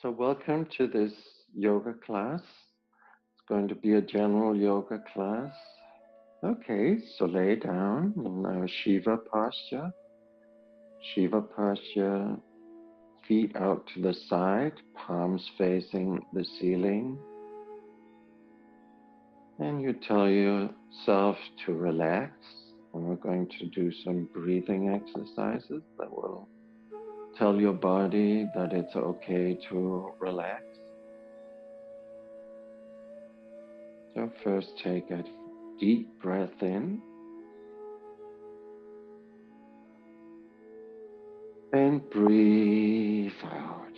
So welcome to this yoga class. It's going to be a general yoga class. Okay, so lay down in a Shiva posture. Shiva posture, feet out to the side, palms facing the ceiling. And you tell yourself to relax. And we're going to do some breathing exercises that will tell your body that it's okay to relax. So first take a deep breath in and breathe out.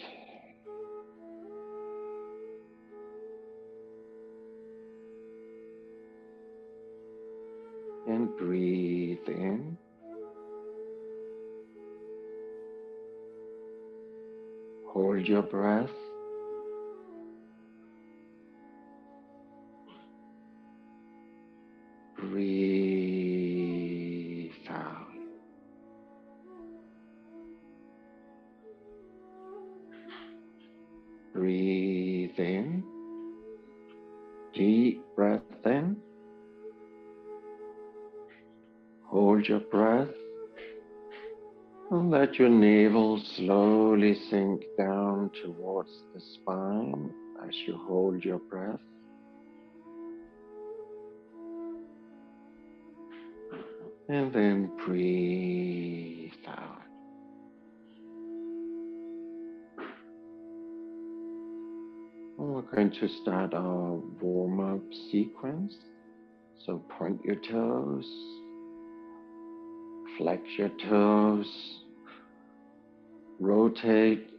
And breathe in. Hold your breath. Breathe out. Breathe in. Deep breath in. Hold your breath. And let your navel slowly sink down towards the spine as you hold your breath. And then breathe out. And we're going to start our warm-up sequence. So point your toes, flex your toes, rotate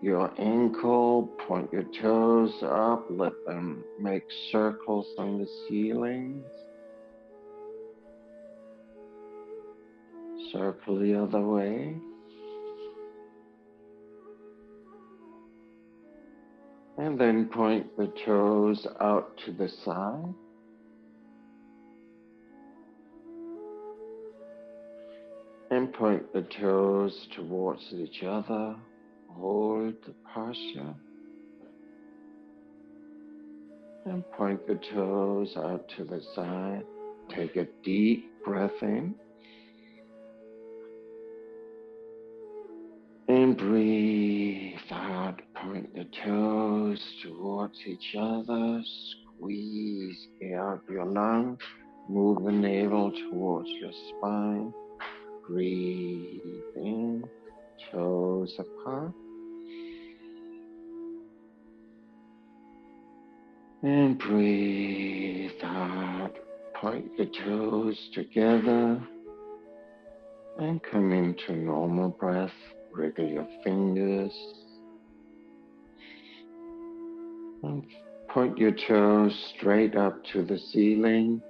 your ankle, point your toes up, let them make circles on the ceiling. Circle the other way. And then point the toes out to the side. And point the toes towards each other. Hold the posture. And point the toes out to the side. Take a deep breath in. And breathe out. Point the toes towards each other. Squeeze air out your lungs. Move the navel towards your spine. Breathe in. Toes apart. And breathe out. Point the toes together. And come into normal breath. Wriggle your fingers. And point your toes straight up to the ceiling.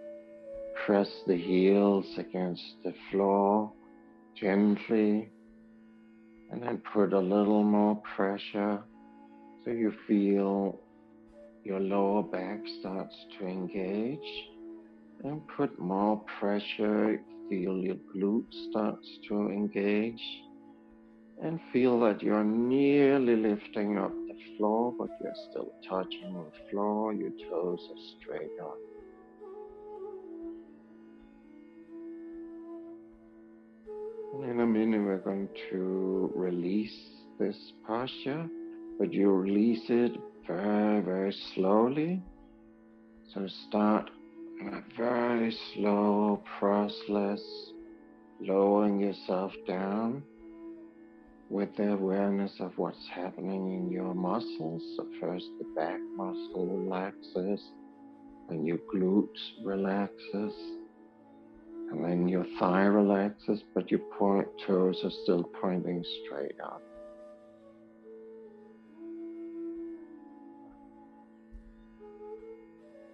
Press the heels against the floor gently. And then put a little more pressure so you feel your lower back starts to engage. And put more pressure. Feel your glutes starts to engage. And feel that you're nearly lifting up the floor, but you're still touching the floor. Your toes are straight up. And in a minute, we're going to release this posture, but you release it very, very slowly. So start in a very slow process, lowering yourself down with the awareness of what's happening in your muscles. So first the back muscle relaxes, then your glutes relaxes, and then your thigh relaxes, but your toes are still pointing straight up.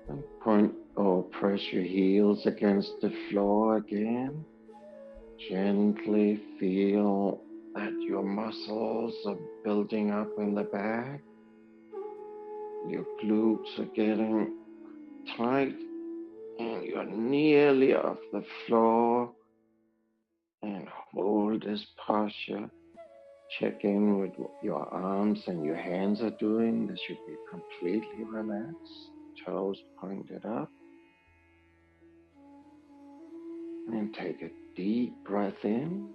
And point or press your heels against the floor again. Gently feel that your muscles are building up in the back. Your glutes are getting tight and you're nearly off the floor. And hold this posture Check in with what your arms and your hands are doing. They should be completely relaxed, toes pointed up. And take a deep breath in.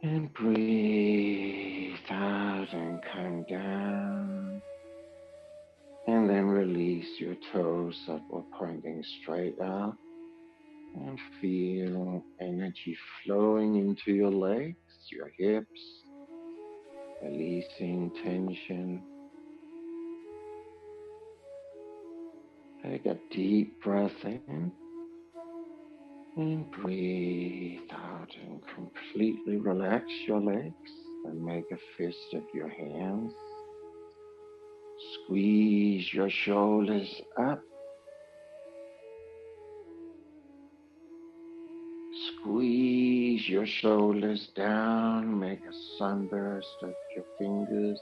And breathe out and come down. And then release your toes that were pointing straight up. And feel energy flowing into your legs, your hips, releasing tension. Take a deep breath in and breathe out and completely relax your legs and make a fist of your hands. Squeeze your shoulders up. Squeeze your shoulders down. Make a sunburst of your fingers.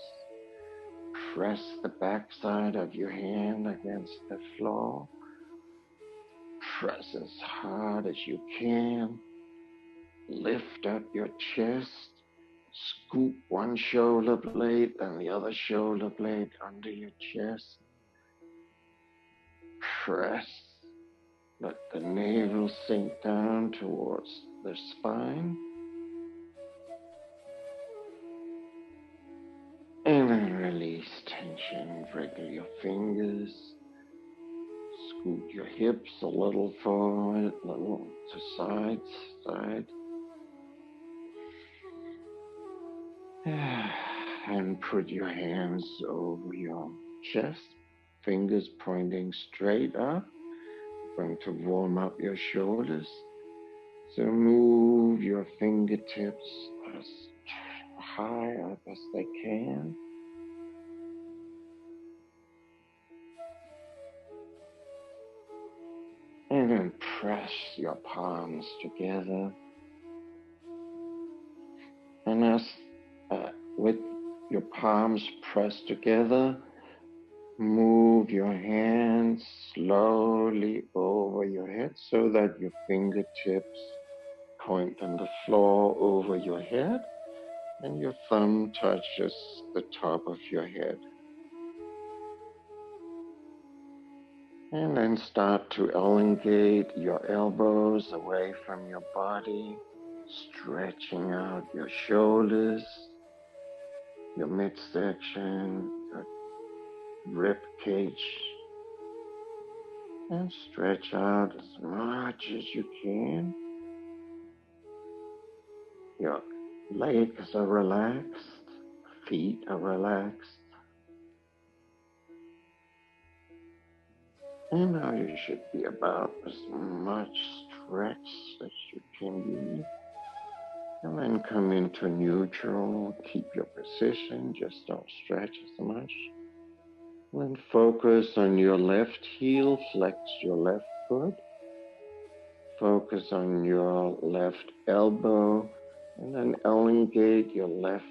Press the backside of your hand against the floor. Press as hard as you can. Lift up your chest. Scoop one shoulder blade and the other shoulder blade under your chest. Press. Let the navel sink down towards the spine. And then release tension. Wriggle your fingers. Scoot your hips a little forward, a little to side. And put your hands over your chest, fingers pointing straight up. Going to warm up your shoulders. So move your fingertips as high up as they can. And then press your palms together. And as with your palms pressed together, move your hands slowly over your head so that your fingertips point on the floor over your head and your thumb touches the top of your head. And then start to elongate your elbows away from your body, stretching out your shoulders, your midsection, your rib cage, and stretch out as much as you can. Your legs are relaxed, feet are relaxed. And now you should be about as much stretch as you can be. And then come into neutral, keep your position, just don't stretch as much. And then focus on your left heel, flex your left foot. Focus on your left elbow, and then elongate your left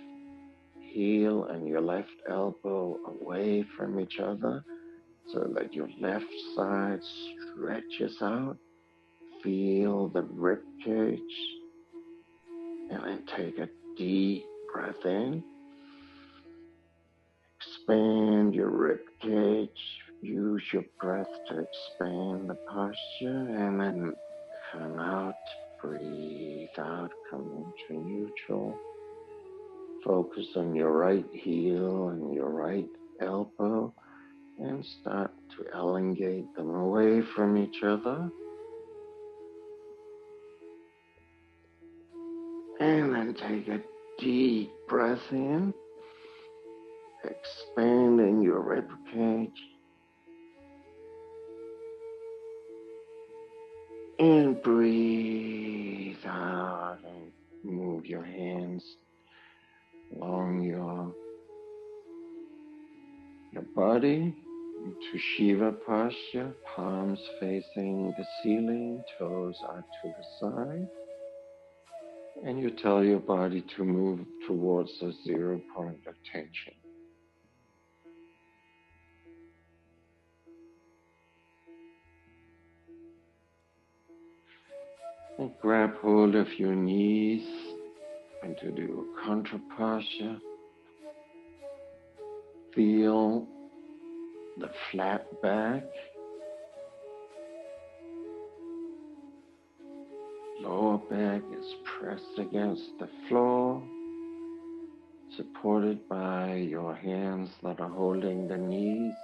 heel and your left elbow away from each other so that your left side stretches out. Feel the rib cage, and then take a deep breath in. Expand your rib cage. Use your breath to expand the posture, and then come out. Breathe out. Come into neutral. Focus on your right heel and your right elbow, and start to elongate them away from each other. And then take a deep breath in, expanding your rib cage. And breathe out and move your hands along your body into Shiva posture, palms facing the ceiling, toes out to the side. And you tell your body to move towards the 0 point of tension. And grab hold of your knees and to do Kontra Pasha. Feel the flat back, lower back is pressed against the floor, supported by your hands that are holding the knees,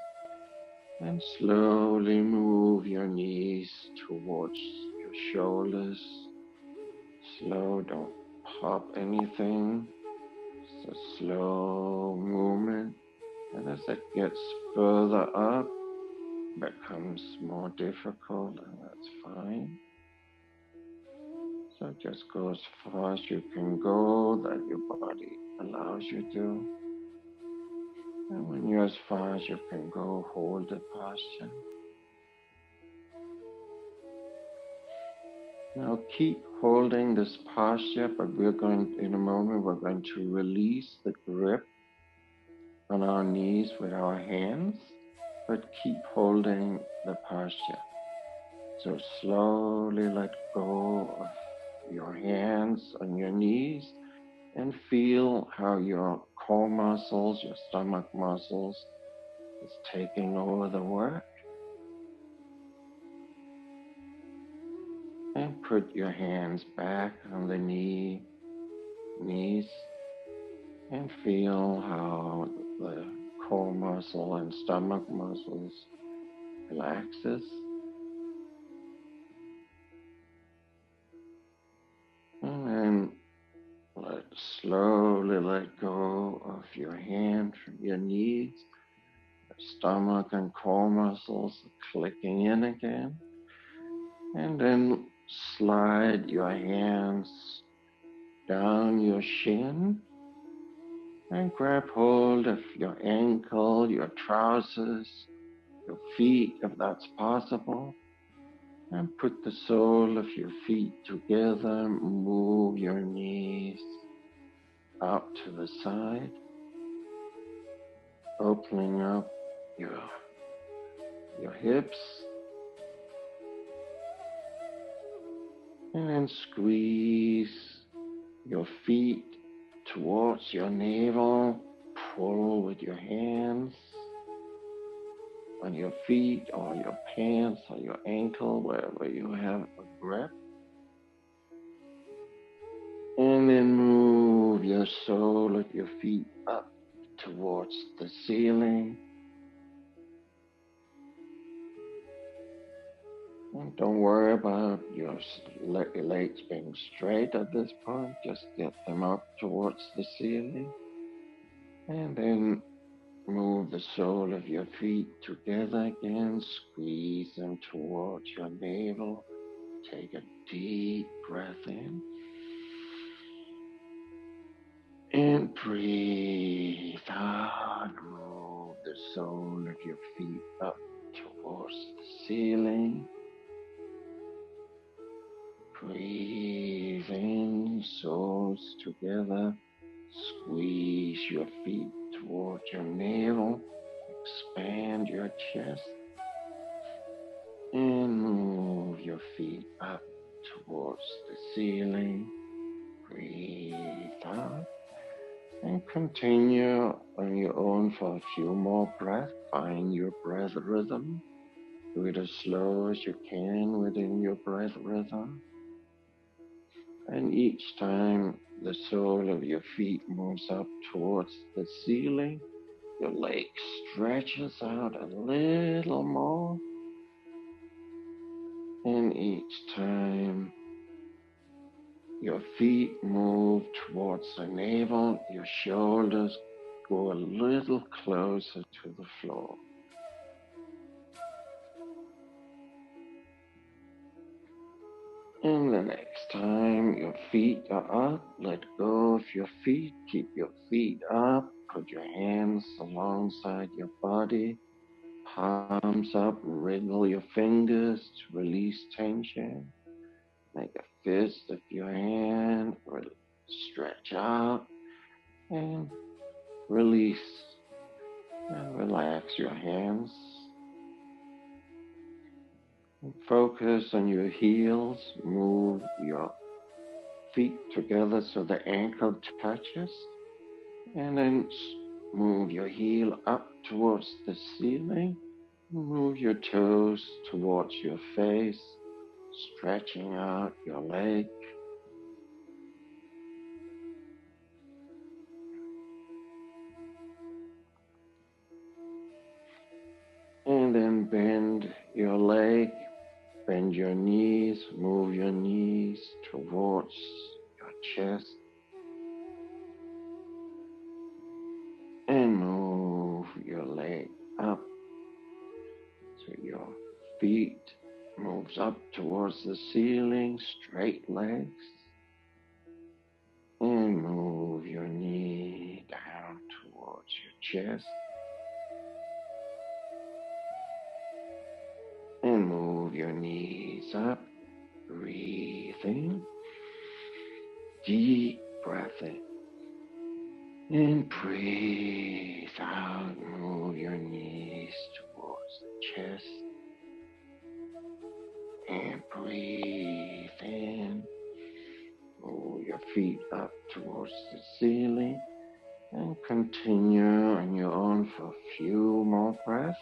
and slowly move your knees towards your shoulders. Slow, don't pop anything. It's a slow movement, and as it gets further up, it becomes more difficult, and that's fine. So just go as far as you can go, that your body allows you to. And when you're as far as you can go, hold the posture. Now keep holding this posture, but in a moment, we're going to release the grip on our knees with our hands, but keep holding the posture. So slowly let go of your hands on your knees and feel how your core muscles, your stomach muscles is taking over the work. And put your hands back on the knees and feel how the core muscle and stomach muscles relaxes. And then slowly let go of your hand from your knees. Your stomach and core muscles are clicking in again. And then slide your hands down your shin and grab hold of your ankle, your trousers, your feet, if that's possible. And put the sole of your feet together. Move your knees out to the side, opening up your hips. And then squeeze your feet towards your navel. Pull with your hands on your feet or your pants or your ankle, wherever you have a grip. And then move your sole of your feet up towards the ceiling. And don't worry about your legs being straight at this point. Just get them up towards the ceiling. And then move the sole of your feet together again. Squeeze them towards your navel. Take a deep breath in. And breathe out. Move the sole of your feet up towards the ceiling. Breathe in, soles together. Squeeze your feet towards your navel. Expand your chest. And move your feet up towards the ceiling. Breathe out. And continue on your own for a few more breaths. Find your breath rhythm. Do it as slow as you can within your breath rhythm. And each time the sole of your feet moves up towards the ceiling, your leg stretches out a little more. And each time your feet move towards the navel, your shoulders go a little closer to the floor. And the next time your feet are up, let go of your feet. Keep your feet up. Put your hands alongside your body. Palms up. Wriggle your fingers to release tension. Make a fist of your hand. Stretch out and release. And relax your hands. And focus on your heels. Move your feet together so the ankle touches. And then move your heel up towards the ceiling. Move your toes towards your face, stretching out your leg. And then bend your leg, bend your knees, move your knees towards your chest. And move your leg up so your feet moves up towards the ceiling, straight legs. And move your knee down towards your chest. And move your knees up. Breathe in. Deep breath in. And breathe out. Move your knees towards the chest. And breathe in. Move your feet up towards the ceiling. And continue on your own for a few more breaths.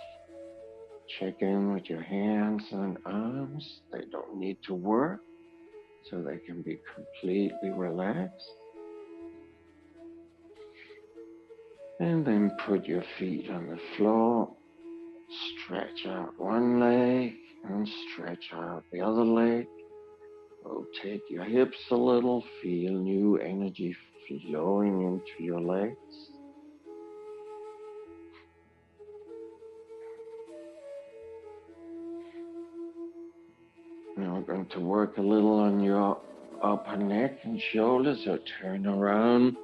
Check in with your hands and arms. They don't need to work, so they can be completely relaxed. And then put your feet on the floor. Stretch out one leg and stretch out the other leg. Rotate your hips a little. Feel new energy flowing into your legs. Now we're going to work a little on your upper neck and shoulders. So turn around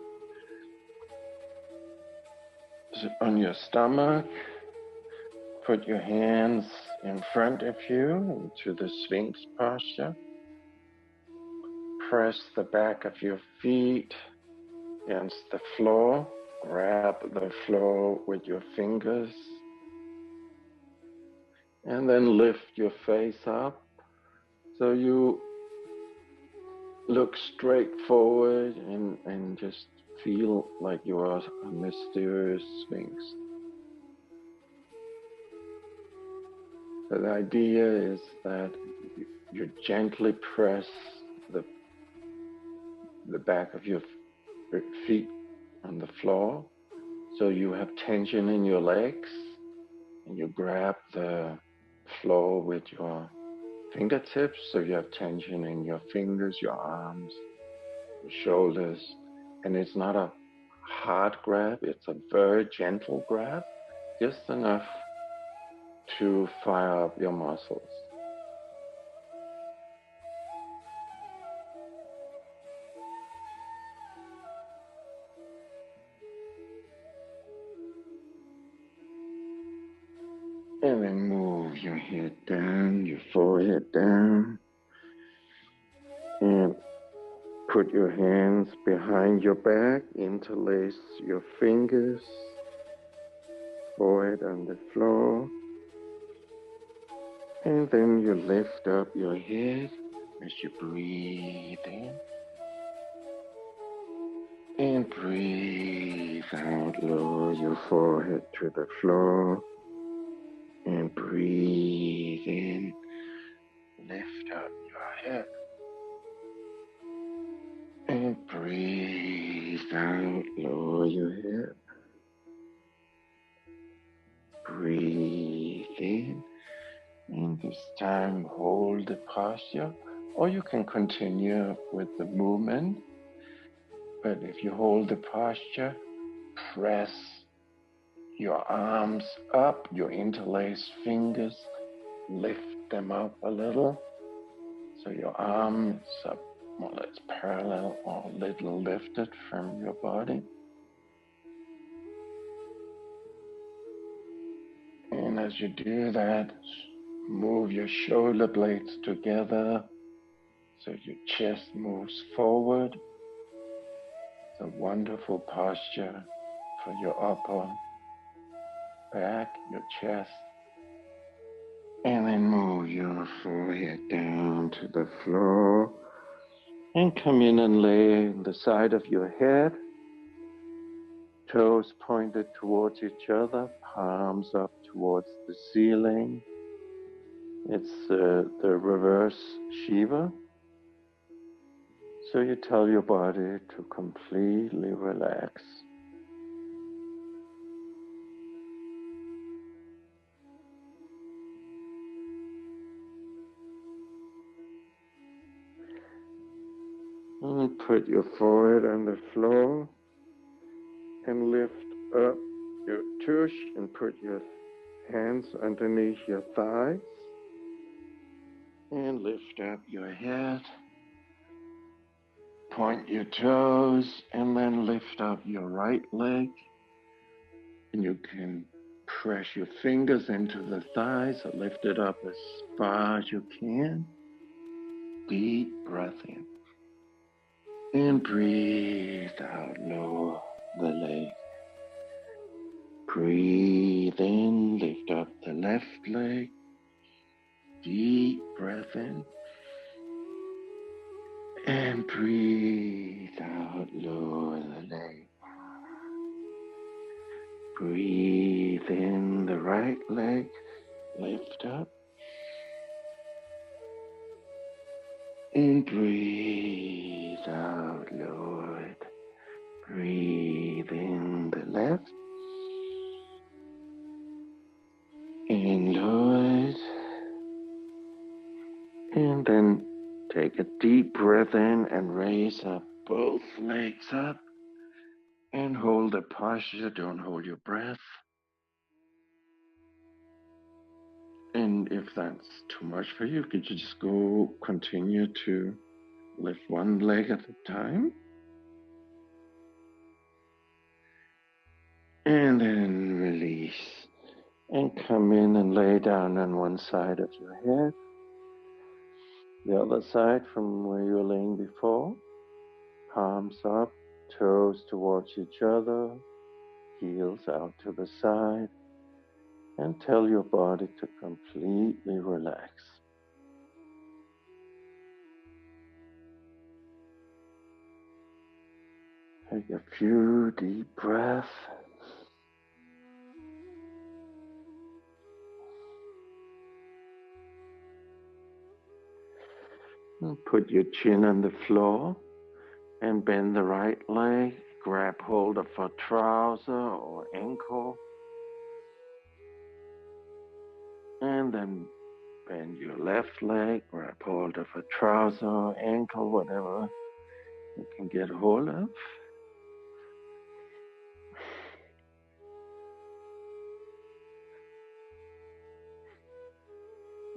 on your stomach. Put your hands in front of you into the Sphinx posture. Press the back of your feet against the floor. Grab the floor with your fingers. And then lift your face up so you look straight forward and just feel like you are a mysterious Sphinx. So the idea is that you gently press the back of your feet on the floor so you have tension in your legs, and you grab the floor with your fingertips so you have tension in your fingers, your arms, your shoulders. And it's not a hard grab, it's a very gentle grab, just enough to fire up your muscles. And then move your head down, your forehead down, and put your hands behind your back, interlace your fingers, forehead on the floor, and then you lift up your head as you breathe in. And breathe out, lower your forehead to the floor. And breathe in, lift up your head. And breathe out, lower your head. Breathe in, and this time hold the posture, or you can continue with the movement. But if you hold the posture, press your arms up, your interlaced fingers, lift them up a little. So your arms are more or less parallel or a little lifted from your body. And as you do that, move your shoulder blades together so your chest moves forward. It's a wonderful posture for your upper back, your chest. And then move your forehead down to the floor. And come in and lay on the side of your head, toes pointed towards each other, palms up towards the ceiling. It's the reverse Shiva. So you tell your body to completely relax. And put your forehead on the floor and lift up your tush and put your hands underneath your thighs and lift up your head. Point your toes and then lift up your right leg. And you can press your fingers into the thighs or lift it up as far as you can. Deep breath in. And breathe out, lower the leg. Breathe in, lift up the left leg. Deep breath in. And breathe out, lower the leg. Breathe in the right leg, lift up. And breathe out, lower it. Breathe in the left. And lower it. And then take a deep breath in and raise up both legs up. And hold the posture, don't hold your breath. And if that's too much for you, could you just continue to lift one leg at a time? And then release. And come in and lay down on one side of your head. The other side from where you were laying before. Palms up, toes towards each other, heels out to the side. And tell your body to completely relax. Take a few deep breaths. And put your chin on the floor and bend the right leg. Grab hold of a trouser or ankle. And then bend your left leg, grab hold of a trouser or ankle, whatever you can get hold of.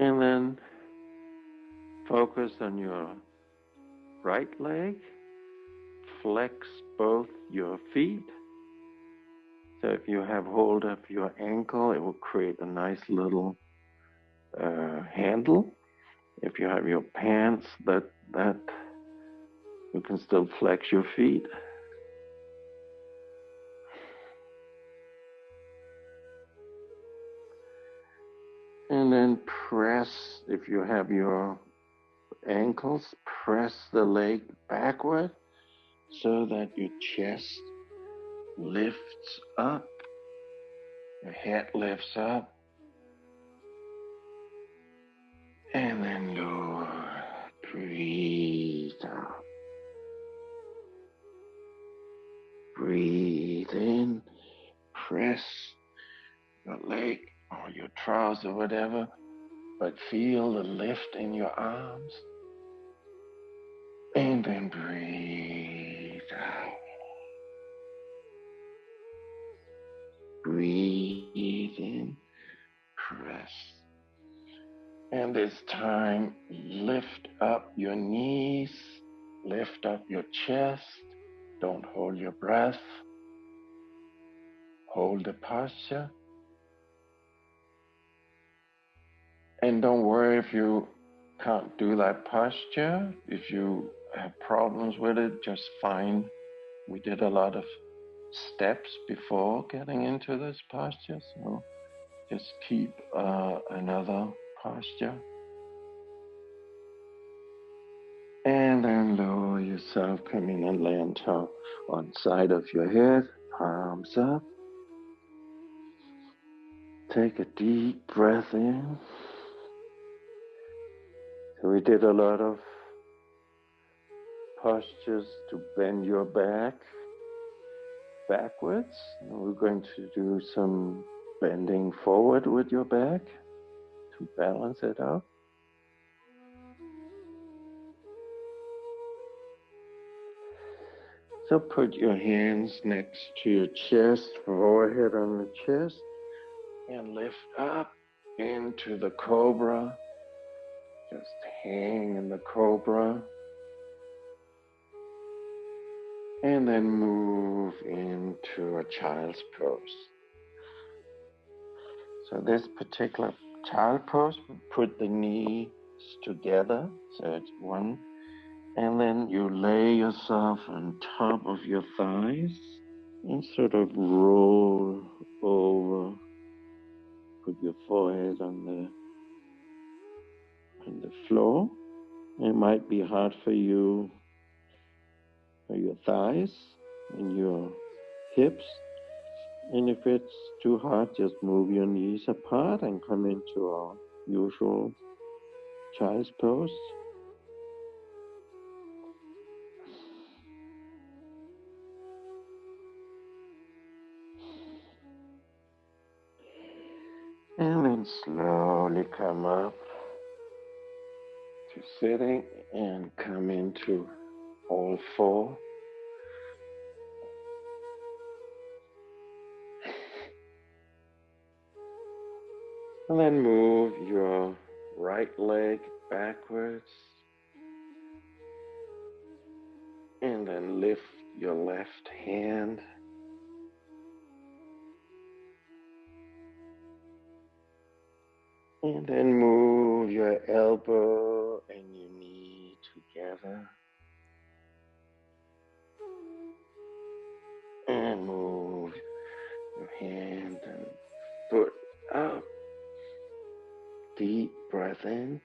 And then focus on your right leg. Flex both your feet. So if you have hold of your ankle, it will create a nice little handle. If you have your pants, that you can still flex your feet. And then press, if you have your ankles, press the leg backward so that your chest lifts up, your head lifts up, and then lower. Breathe out. Breathe in. Press your leg or your trouser, whatever, but feel the lift in your arms. And then breathe out. Breathe in. Press. And this time, lift up your knees, lift up your chest. Don't hold your breath. Hold the posture. And don't worry if you can't do that posture. If you have problems with it, just fine. We did a lot of steps before getting into this posture, so just keep another posture. And then lower yourself come in and lay on top, on side of your head, palms up. Take a deep breath in. So we did a lot of postures to bend your back backwards. Now we're going to do some bending forward with your back to balance it out. So put your hands next to your chest, forehead on the chest, and lift up into the cobra. Just hang in the cobra. And then move into a child's pose. So this particular child pose, put the knees together, so it's one. And then you lay yourself on top of your thighs and sort of roll over. Put your forehead on the floor. It might be hard for you, for your thighs and your hips. And if it's too hard, just move your knees apart and come into our usual child's pose. And then slowly come up to sitting and come into all four. And then move your right leg backwards. And then lift your left hand. And then move your elbow and your knee together. And move your hand and foot up. Deep breath in.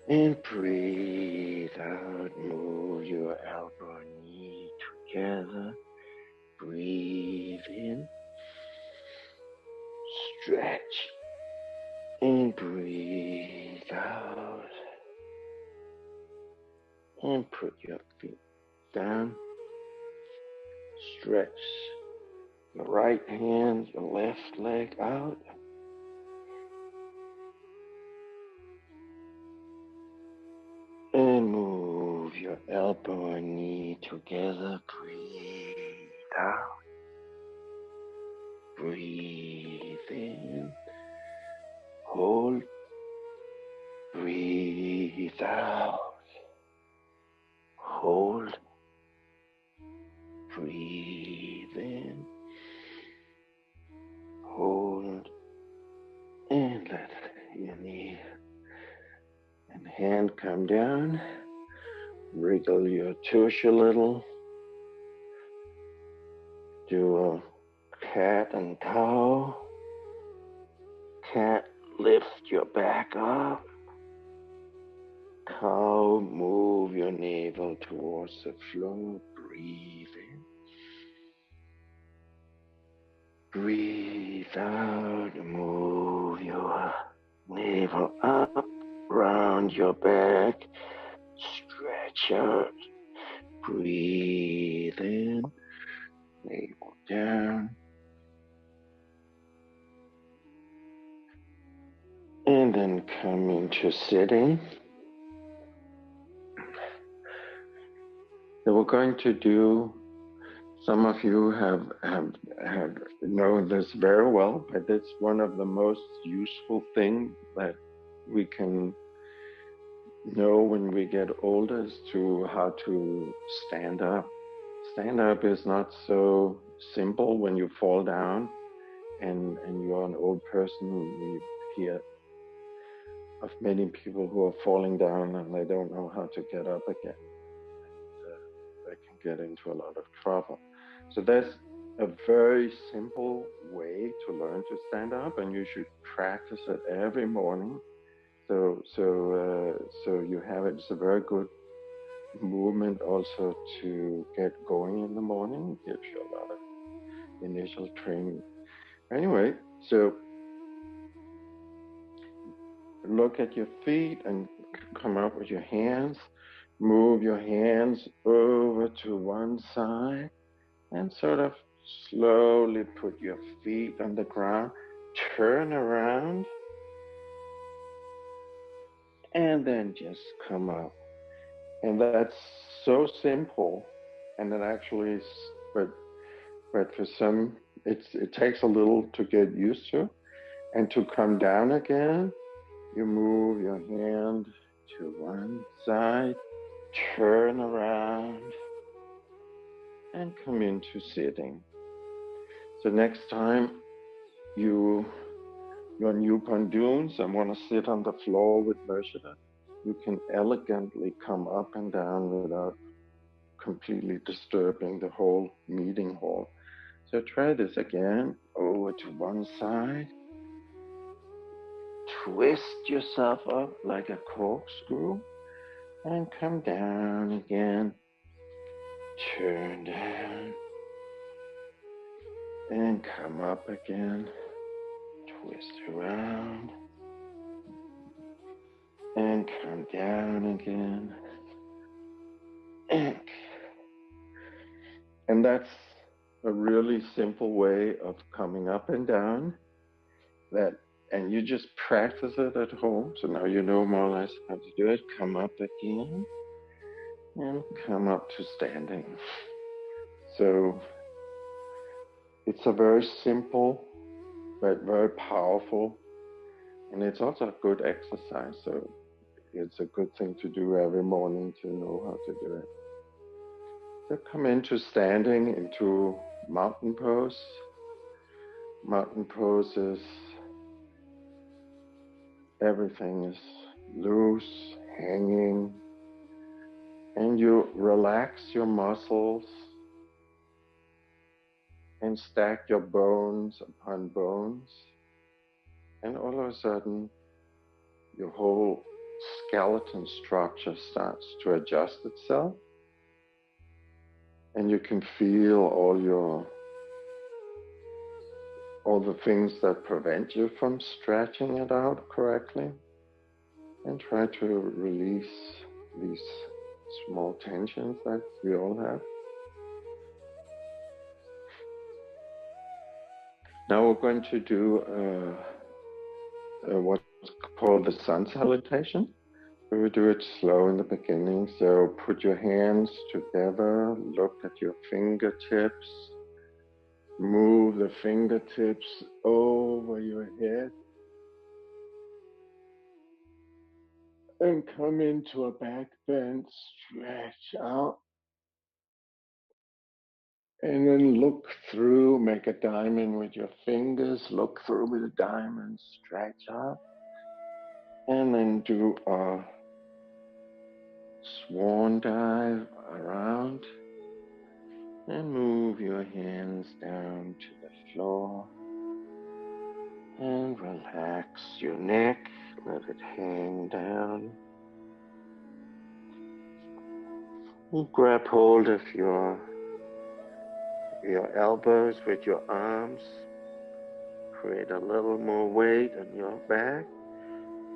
And breathe out. Move your elbow and knee together. Breathe in. Stretch. And breathe out. And put your feet down. Stretch your right hand, your left leg out. And move your elbow and knee together. Breathe out. Breathe in. Hold. Breathe out. Hold. Breathe in. Hold. And let your knee and hand come down. Wriggle your tush a little. Do a cat and cow. Cat, lift your back up. Cow, move your navel towards the floor. Breathe in. Breathe out. Move your navel up, round your back. Stretch out. Breathe in. Navel down. And then come into sitting. So we're going to do, some of you have know this very well, but it's one of the most useful things that we can know when we get older as to how to stand up. Stand up is not so simple when you fall down and you're an old person. We hear of many people who are falling down and they don't know how to get up again. They can get into a lot of trouble. So there's a very simple way to learn to stand up, and you should practice it every morning. So you have it. It's a very good movement also to get going in the morning. Gives you a lot of initial training. Anyway, so look at your feet and come up with your hands. Move your hands over to one side and sort of slowly put your feet on the ground. Turn around and then just come up. And that's so simple. And it actually is, but for some, it takes a little to get used to. And to come down again, you move your hand to one side, turn around, and come into sitting. So next time you're on Yukon Dunes and want to sit on the floor with Mershida, you can elegantly come up and down without completely disturbing the whole meeting hall. So try this again, over to one side, twist yourself up like a corkscrew, and come down again, turn down, and come up again, twist around, and come down again, and that's a really simple way of coming up and down. That, and you just practice it at home. So now you know more or less how to do it. Come up again, and come up to standing. So it's a very simple but very powerful, and it's also a good exercise. So it's a good thing to do every morning to know how to do it. So come into standing, into mountain pose. Mountain pose is everything is loose, hanging, and you relax your muscles and stack your bones upon bones, and all of a sudden your whole skeleton structure starts to adjust itself, and you can feel all the things that prevent you from stretching it out correctly, and try to release these small tensions that we all have. Now we're going to do what's called the sun salutation. We do it slow in the beginning. So put your hands together, look at your fingertips, move the fingertips over your head, and come into a back bend, stretch out, and then look through, make a diamond with your fingers, look through with a diamond, stretch out, and then do a swan dive around, and move your hands down to the floor, and relax your neck, let it hang down. And grab hold of your elbows with your arms, create a little more weight on your back,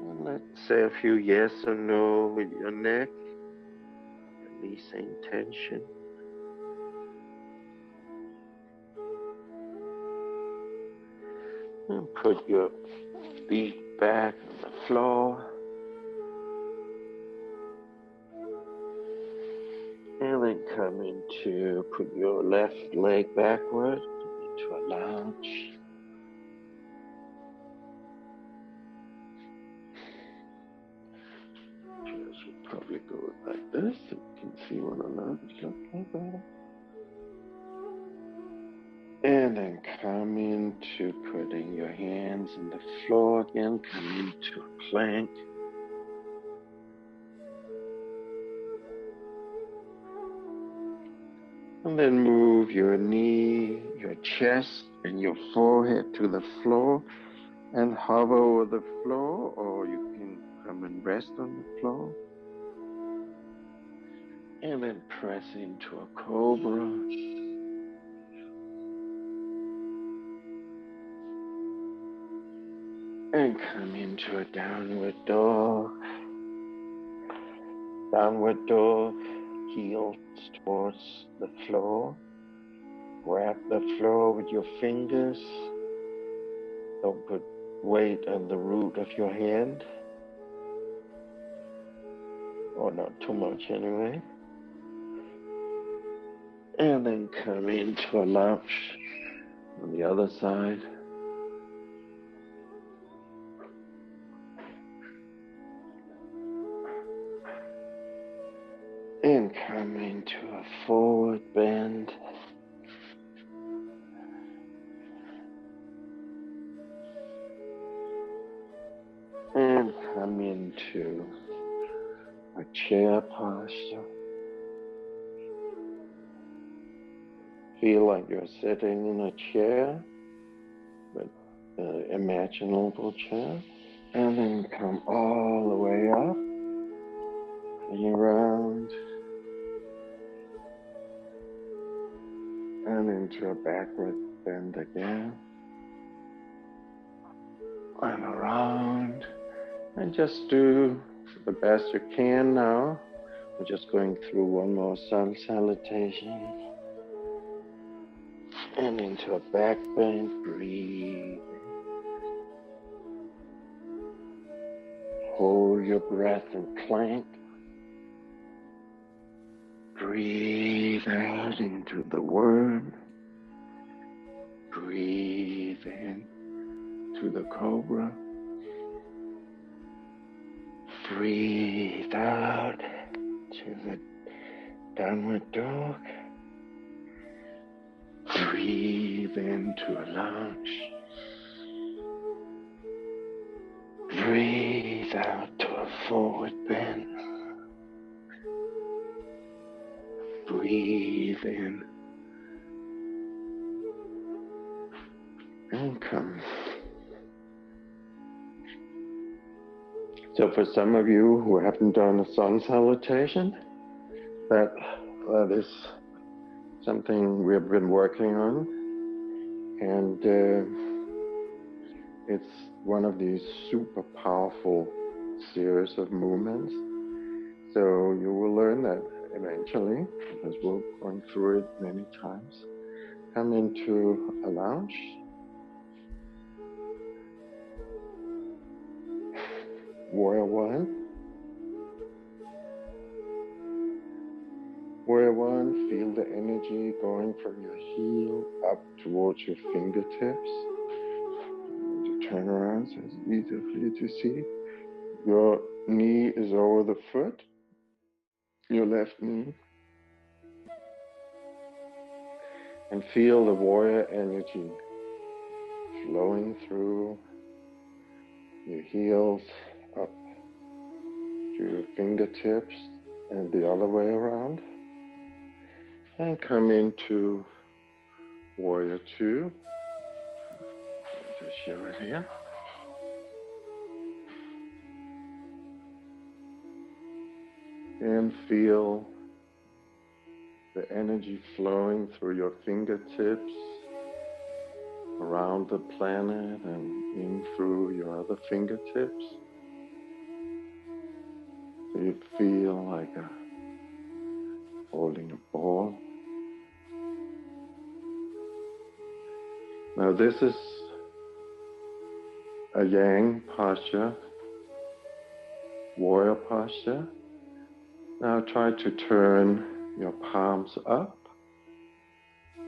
and let's say a few yes or no with your neck, releasing tension. And put your feet back on the floor. And then come into, put your left leg backward, into a lounge. I should probably go like this so you can see what a lounge looks like better. And then come into putting your hands on the floor again, come into a plank. And then move your knee, your chest, and your forehead to the floor and hover over the floor, or you can come and rest on the floor. And then press into a cobra. And come into a downward dog. Downward dog, heels towards the floor. Grab the floor with your fingers. Don't put weight on the root of your hand. Or not too much anyway. And then come into a lunge on the other side. And come into a forward bend. And come into a chair posture. Feel like you're sitting in a chair, but an imaginable chair. And then come all the way up and around. And into a backward bend again. And around. And just do the best you can now. We're just going through one more sun salutation. And into a back bend. Breathe. Hold your breath and plank. Breathe out into the worm. Breathe in to the cobra. Breathe out to the downward dog. Breathe into a lunge. Breathe out to a forward bend. Breathe in and come. So for some of you who haven't done a sun salutation, that is something we've been working on, and it's one of these super powerful series of movements. So you will learn that eventually, because we're going through it many times. Come into a lunge. Warrior one. Warrior one, feel the energy going from your heel up towards your fingertips. To turn around so it's easier for you to see. Your knee is over the foot, your left knee. And feel the warrior energy flowing through your heels up to your fingertips and the other way around. And come into warrior two. Just show it here. And feel the energy flowing through your fingertips, around the planet and in through your other fingertips. So you feel like holding a ball. Now this is a yang posture, warrior posture. Now try to turn your palms up,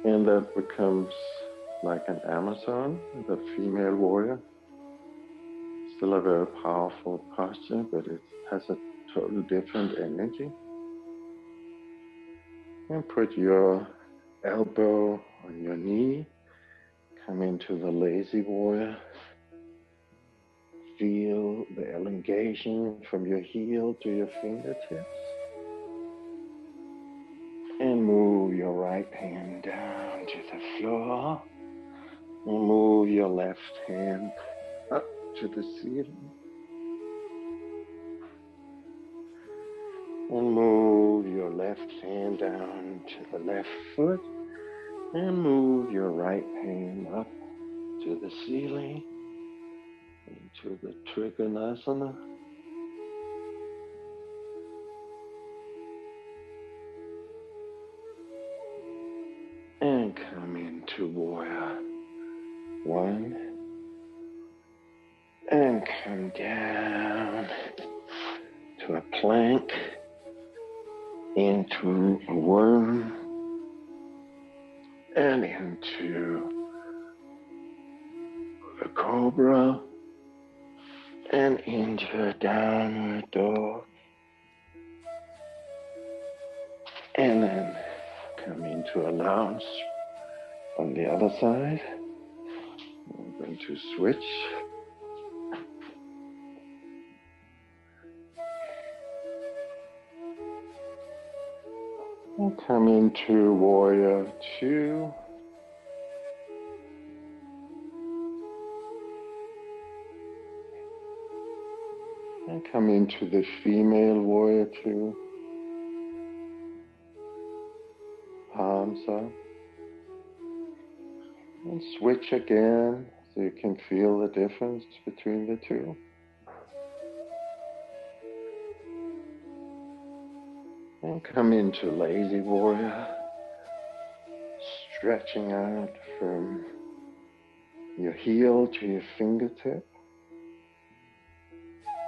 and that becomes like an Amazon, the female warrior. Still a very powerful posture, but it has a totally different energy. And put your elbow on your knee. Come into the lazy warrior. Feel the elongation from your heel to your fingertips. And move your right hand down to the floor. And move your left hand up to the ceiling. And move your your left hand down to the left foot and move your right hand up to the ceiling into the Trikonasana. And come into Warrior One. And come down to a plank, into a worm, and into a cobra, and into a downward dog. And then come into a lounge on the other side. I'm going to switch. And come into Warrior Two. And come into the female Warrior Two. Palms up. And switch again so you can feel the difference between the two. And come into Lazy Warrior, stretching out from your heel to your fingertip.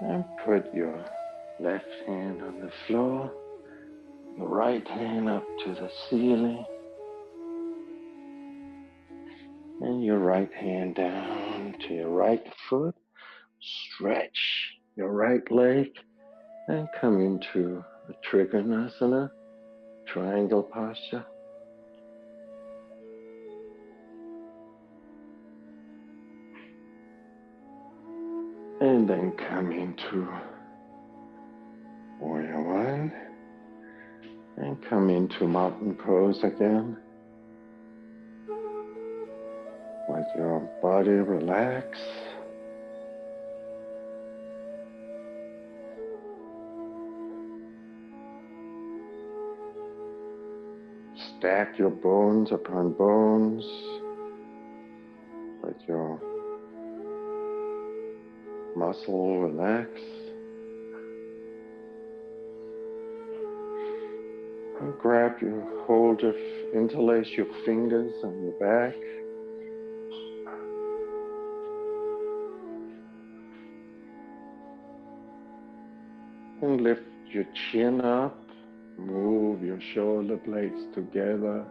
And put your left hand on the floor, your right hand up to the ceiling, and your right hand down to your right foot. Stretch your right leg and come into a Trikonasana, triangle posture. And then come into Warrior One. And come into mountain pose again. Let your body relax. Stack your bones upon bones. Let your muscle relax. And interlace your fingers on your back. And lift your chin up. Move your shoulder blades together.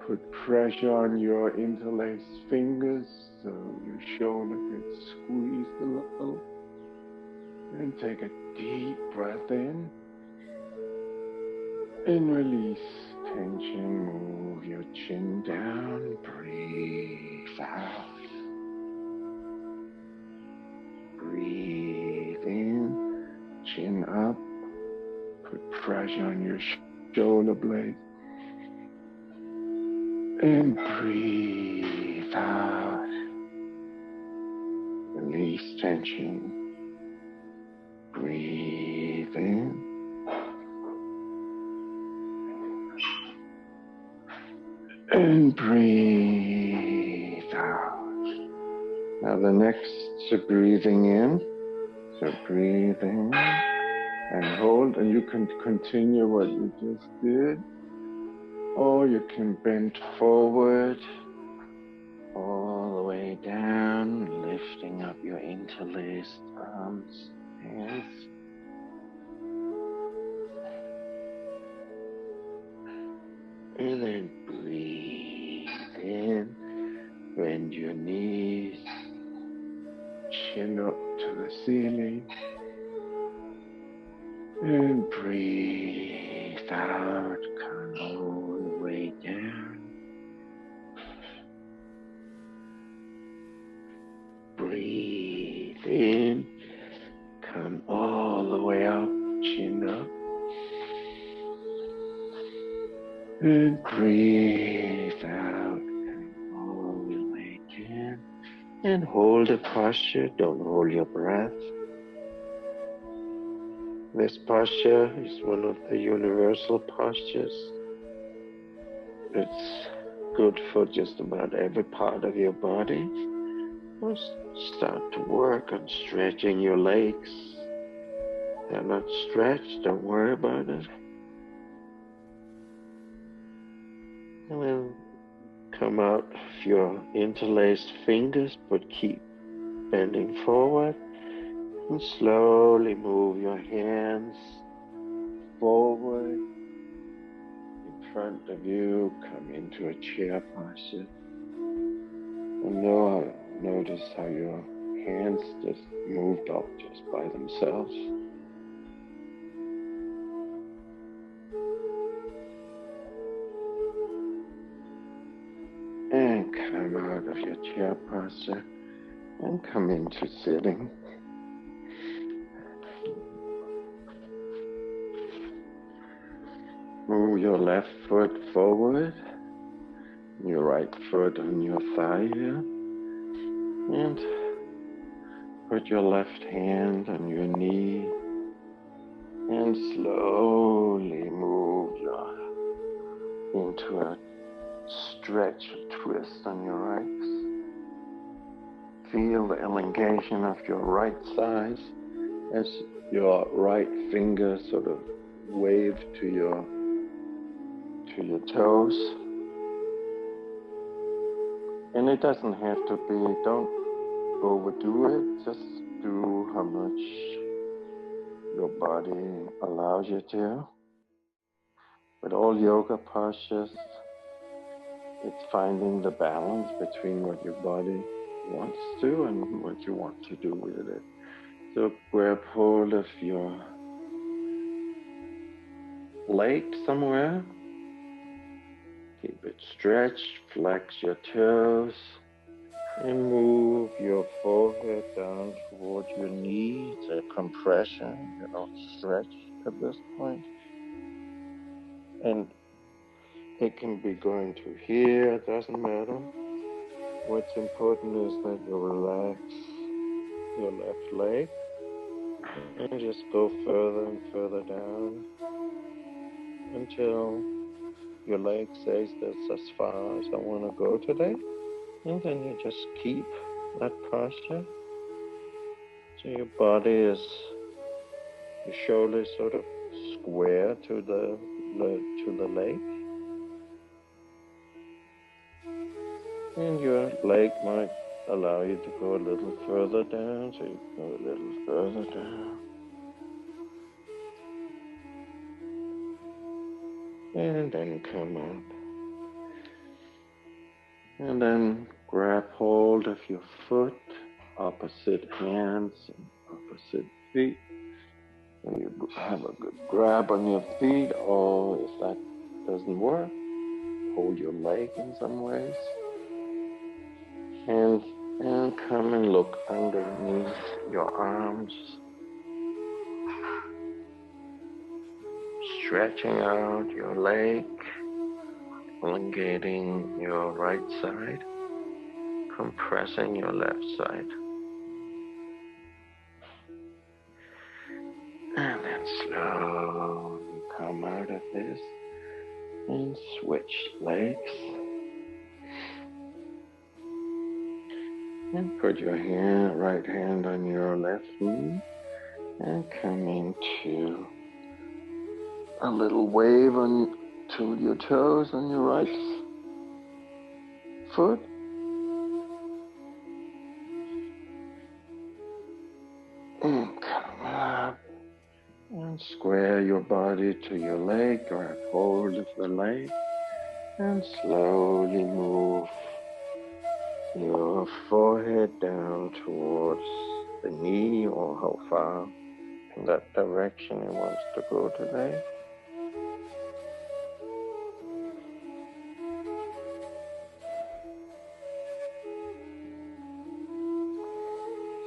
Put pressure on your interlaced fingers so your shoulder gets squeezed a little. And take a deep breath in. And release tension. Move your chin down. Breathe out. Breathe in. Chin up. Put pressure on your shoulder blade. And breathe out. Release tension. Breathe in. And breathe out. Now the next breathing in. So breathe in and hold, and you can continue what you just did. Or you can bend forward all the way down, lifting up your interlaced arms, hands. And then breathe in, bend your knees, chin up to the ceiling. And breathe out, come all the way down. Breathe in, come all the way up, chin up. And breathe out, come all the way down. And hold the posture, don't hold your breath. This posture is one of the universal postures. It's good for just about every part of your body. Let's start to work on stretching your legs. They're not stretched, don't worry about it. And then come out of your interlaced fingers, but keep bending forward. And slowly move your hands forward in front of you. Come into a chair posture. And now notice how your hands just moved up just by themselves. And come out of your chair posture and come into sitting. Move your left foot forward, your right foot on your thigh here, and put your left hand on your knee, and slowly move into a stretch or twist on your right. Feel the elongation of your right thigh as your right finger sort of wave to your toes. And it doesn't have to be, don't overdo it, just do how much your body allows you to. With all yoga postures, it's finding the balance between what your body wants to and what you want to do with it. So grab hold of your leg somewhere. Keep it stretched, flex your toes, and move your forehead down towards your knee. It's a compression, you don't stretch at this point. And it can be going to here, it doesn't matter. What's important is that you relax your left leg and just go further and further down until your leg says that's as far as I want to go today. And then you just keep that posture. So your body is, your shoulders sort of square to the leg. And your leg might allow you to go a little further down, so you go a little further down. And then come up. And then grab hold of your foot, opposite hands and opposite feet. And you have a good grab on your feet, or if that doesn't work, hold your leg in some ways. And come and look underneath your arms, stretching out your leg, elongating your right side, compressing your left side. And then slowly come out of this and switch legs. And put your right hand on your left knee and come into a little wave to your toes on your right foot. And come up and square your body to your leg, grab hold of the leg and slowly move your forehead down towards the knee, or how far in that direction it wants to go today.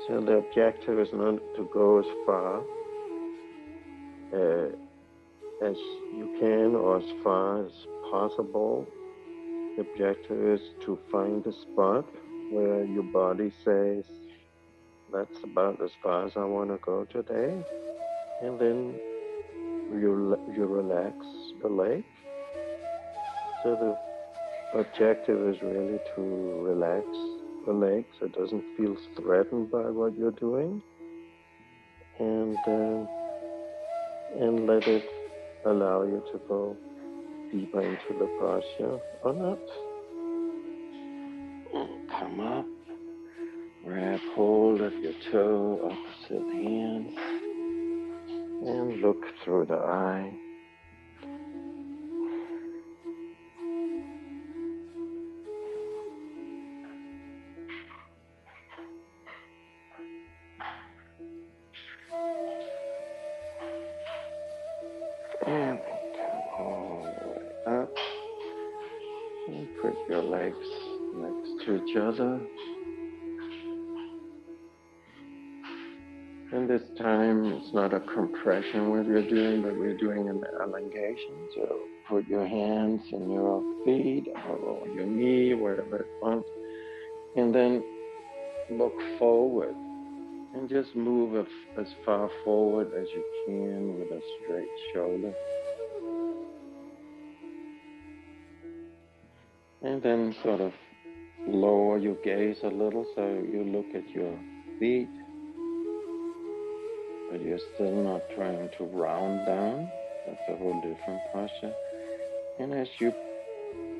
So the objective is not to go as far as you can or as far as possible. The objective is to find a spot where your body says, that's about as far as I want to go today. And then you relax the leg. So the objective is really to relax the leg so it doesn't feel threatened by what you're doing, and let it allow you to go deeper into the posture or not. Come up, grab hold of your toe, opposite hand, and look through the eye. And come all the way up. And put your legs next to each other. And this time it's not a compression what we're doing, but we're doing an elongation. So put your hands on your feet or on your knee, wherever it wants. And then look forward and just move as far forward as you can with a straight shoulder. And then sort of lower your gaze a little so you look at your feet, but you're still not trying to round down. That's a whole different posture. And as you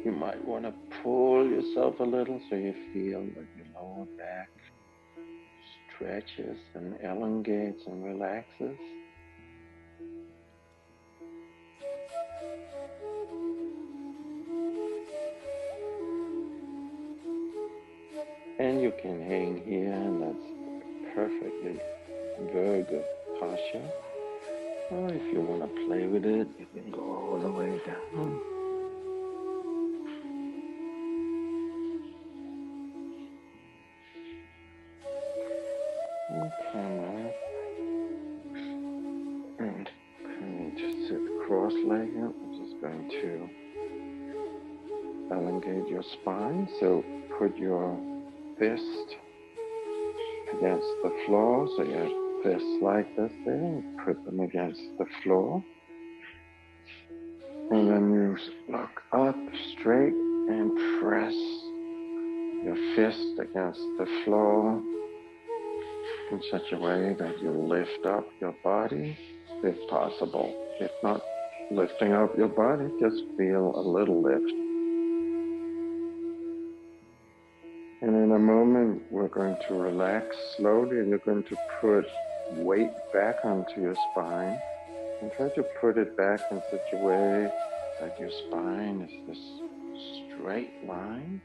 might want to pull yourself a little so you feel that your lower back stretches and elongates and relaxes. And you can hang here, and that's perfectly very good posture. Or if you want to play with it, you can go all the way down. And come up. And coming to sit cross-legged. I'm just going to elongate your spine. So put your fist against the floor. So you have fists like this there. And put them against the floor. And then you look up straight and press your fist against the floor in such a way that you lift up your body if possible. If not lifting up your body, just feel a little lift. And in a moment, we're going to relax slowly, and you're going to put weight back onto your spine and try to put it back in such a way that your spine is this straight line.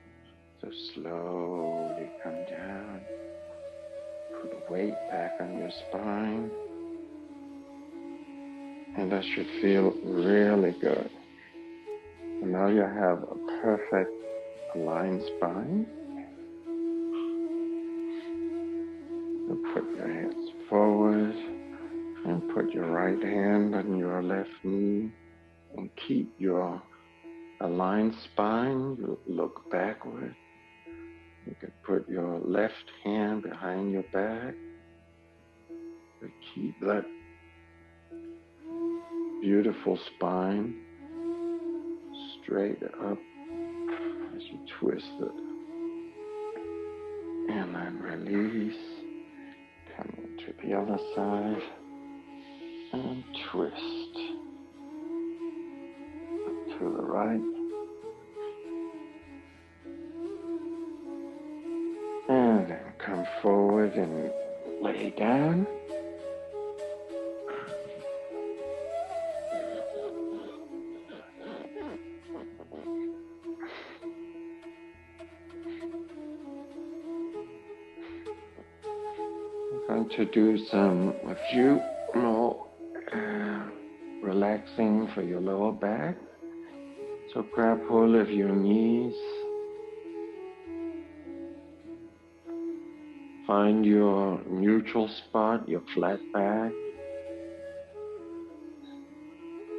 So slowly come down, put weight back on your spine, and that should feel really good. And now you have a perfect aligned spine. So put your hands forward and put your right hand on your left knee and keep your aligned spine. You look backward. You can put your left hand behind your back to keep that beautiful spine straight up as you twist it. And then release. Come to the other side and twist. Up to the right. And then come forward and lay down. I'm going to do a few more relaxing for your lower back. So grab hold of your knees. Find your neutral spot, your flat back.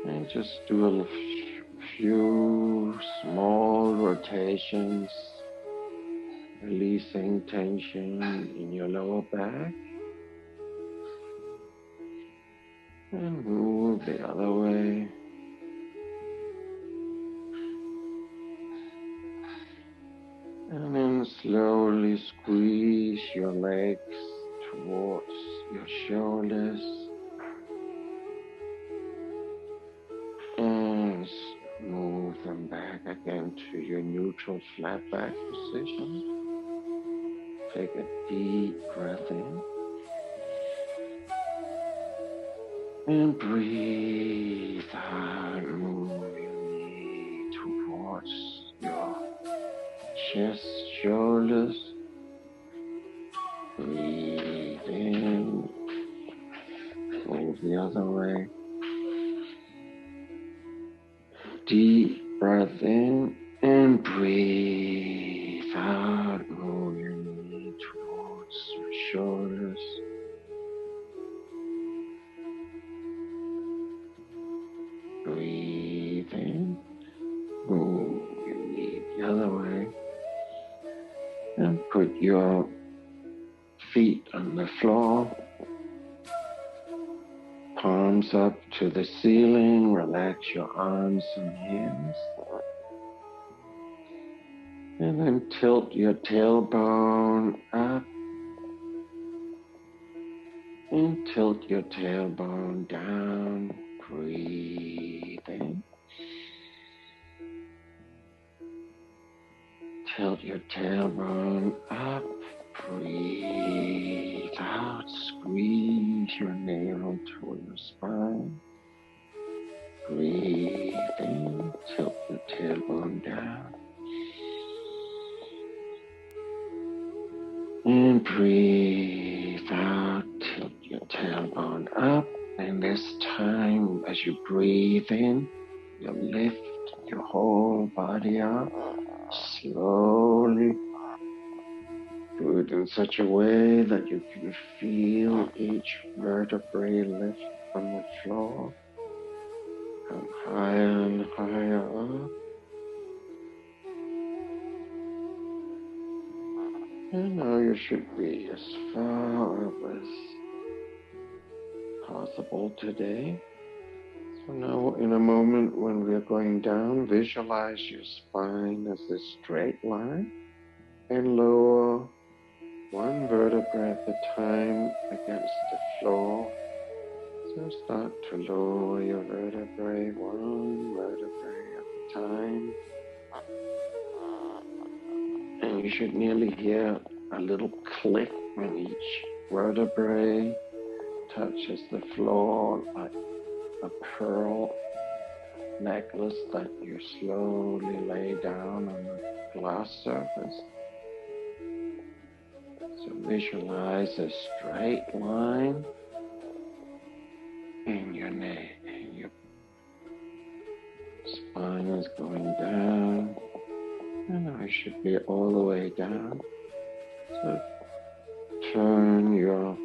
And just do a few small rotations, releasing tension in your lower back. And move the other way. And then slowly squeeze your legs towards your shoulders. And move them back again to your neutral flat back position. Take a deep breath in. And breathe out. Move your knee towards your chest, shoulders. Breathe in. Move the other way. Deep breath in and breathe out. Move your knee towards your shoulders. Breathe in. Move your knee the other way. And put your feet on the floor. Palms up to the ceiling. Relax your arms and hands. And then tilt your tailbone up. And tilt your tailbone down. Breathe in. Tilt your tailbone up. Breathe out. Squeeze your navel toward your spine. Breathe in. Tilt your tailbone down. And breathe out. Tilt your tailbone up. And this time, as you breathe in, you lift your whole body up. Slowly. Do it in such a way that you can feel each vertebrae lift from the floor. Come higher and higher up. And now you should be as far up as possible today. So now in a moment when we are going down, visualize your spine as a straight line and lower one vertebra at a time against the floor. So start to lower your vertebrae, one vertebrae at a time. And you should nearly hear a little click when each vertebrae touches the floor, like a pearl necklace that you slowly lay down on the glass surface. So visualize a straight line in your neck. Your spine is going down, and I should be all the way down. So turn your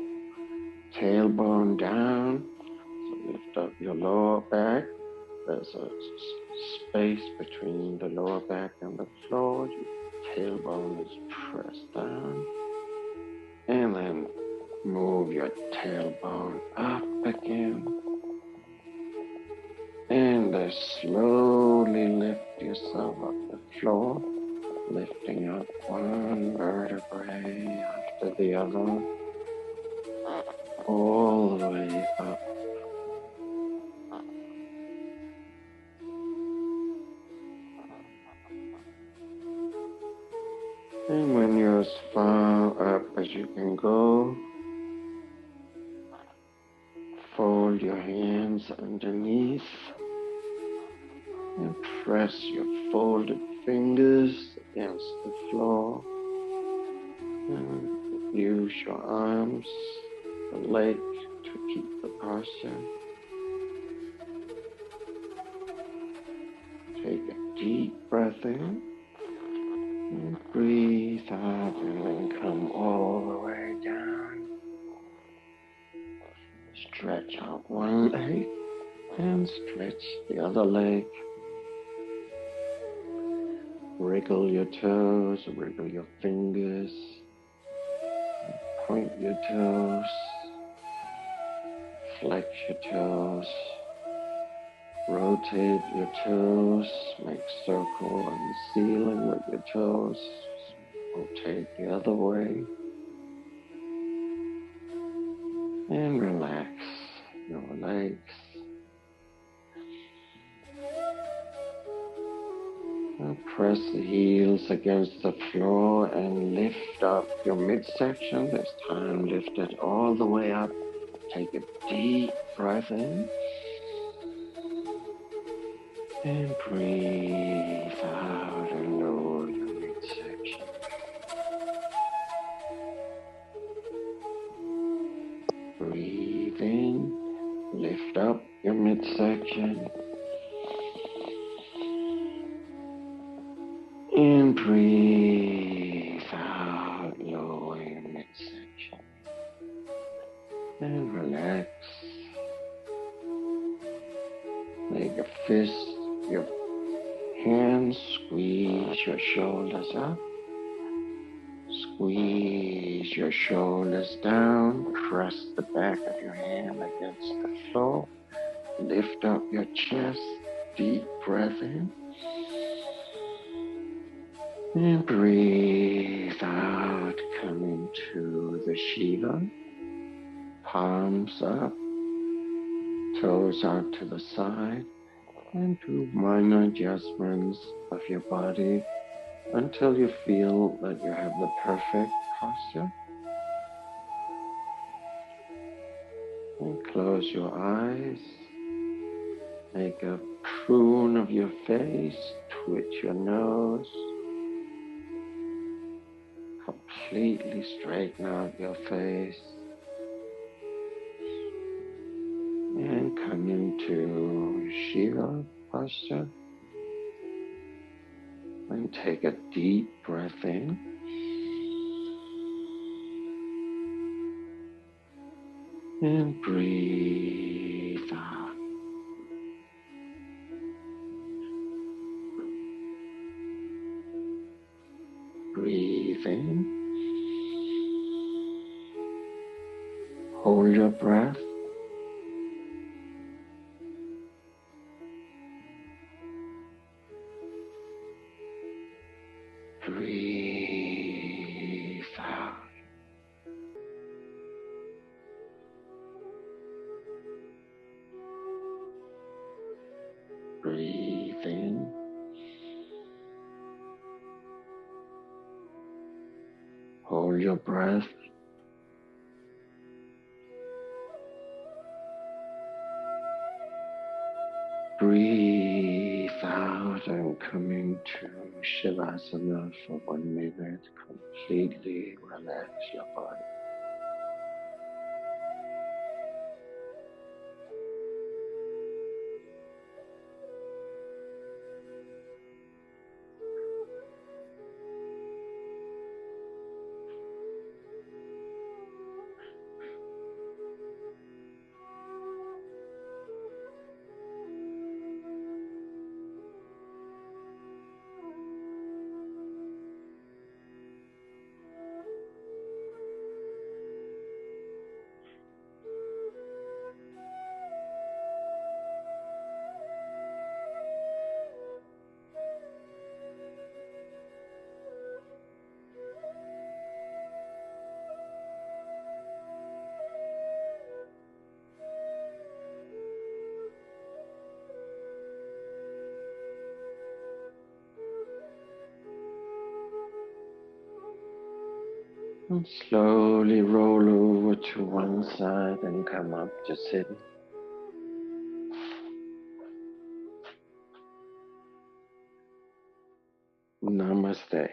tailbone down. So lift up your lower back. There's a space between the lower back and the floor. Your tailbone is pressed down. And then move your tailbone up again. And then slowly lift yourself off the floor, lifting up one vertebrae after the other, all the way up. And when you're as far up as you can go, fold your hands underneath and press your folded fingers against the floor. And use your arms, the leg to keep the posture. Take a deep breath in. And breathe out and then come all the way down. Stretch out one leg and stretch the other leg. Wriggle your toes, wriggle your fingers. Point your toes. flex your toes, rotate your toes, make circle on the ceiling with your toes, rotate the other way, and relax your legs. And press the heels against the floor and lift up your midsection. This time lift it all the way up. Take a deep breath in. And breathe out and lower your midsection. Breathe in, lift up your midsection. And breathe out, lower your midsection. And relax. Make a fist, your hands, squeeze your shoulders up. Squeeze your shoulders down. Press the back of your hand against the floor. Lift up your chest. Deep breath in. And breathe out. Come into the Shiva. Palms up. Toes out to the side. And do minor adjustments of your body until you feel that you have the perfect posture. And close your eyes. Make a prune of your face. Twitch your nose. Completely straighten out your face. And come into Shiva posture. And take a deep breath in. And breathe out. Breathe in. Hold your breath. Breathe out. Breathe in. Hold your breath. Breathe out and come into Shavasana for 1 minute. Completely relax your body. And slowly roll over to one side and come up to sitting. Namaste.